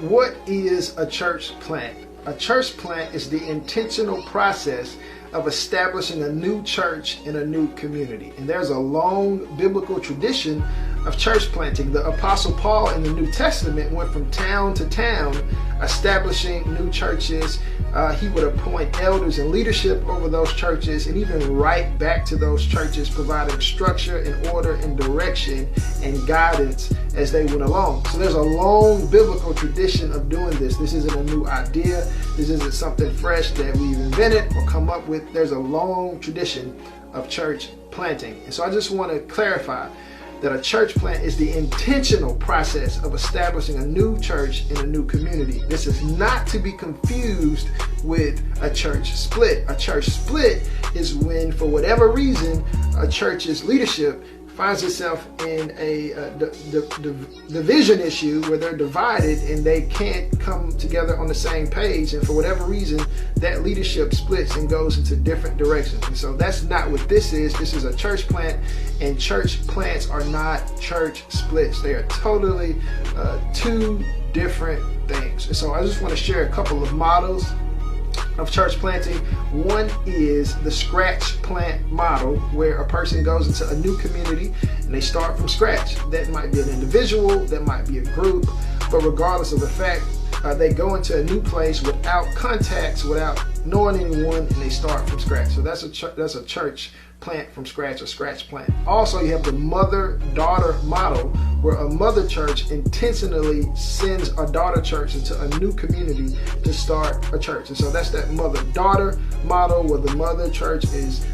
what is a church plant? A church plant is the intentional process of establishing a new church in a new community. And there's a long biblical tradition of church planting. The Apostle Paul in the New Testament went from town to town establishing new churches. He would appoint elders and leadership over those churches and even write back to those churches, providing structure and order and direction and guidance as they went along. So there's a long biblical tradition of doing this. This isn't a new idea. This isn't something fresh that we've invented or come up with. There's a long tradition of church planting. And so I just want to clarify that a church plant is the intentional process of establishing a new church in a new community. This is not to be confused with a church split. A church split is when, for whatever reason, a church's leadership finds itself in a division issue where they're divided and they can't come together on the same page, and for whatever reason that leadership splits and goes into different directions. And so that's not what this is. This is a church plant, and church plants are not church splits. They are totally two different things. And so I just want to share a couple of models of church planting. One is the scratch plant model, where a person goes into a new community and they start from scratch. That might be an individual, that might be a group, but regardless of the fact, they go into a new place without contacts, without knowing anyone, and they start from scratch. So that's a church plant from scratch, a scratch plant. Also, you have the mother-daughter model, where a mother church intentionally sends a daughter church into a new community to start a church. And so that's that mother-daughter model, where the mother church is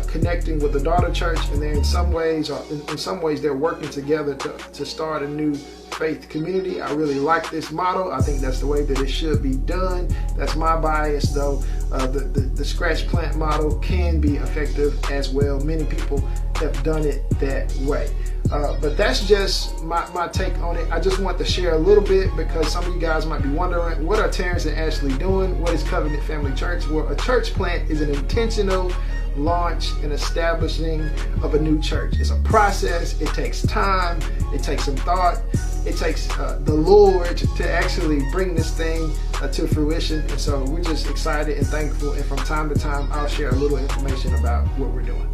connecting with the daughter church, and they're in some ways they're working together to start a new faith community. I really like this model. I think that's the way that it should be done. That's my bias, though. The scratch plant model can be effective as well. Many people have done it that way. But that's just my take on it. I just want to share a little bit because some of you guys might be wondering, what are Terrence and Ashley doing? What is Covenant Family Church? Well, a church plant is an intentional launch and establishing of a new church. It's a process. It takes time. It takes some thought. It takes the Lord to actually bring this thing to fruition. And so we're just excited and thankful. And from time to time, I'll share a little information about what we're doing.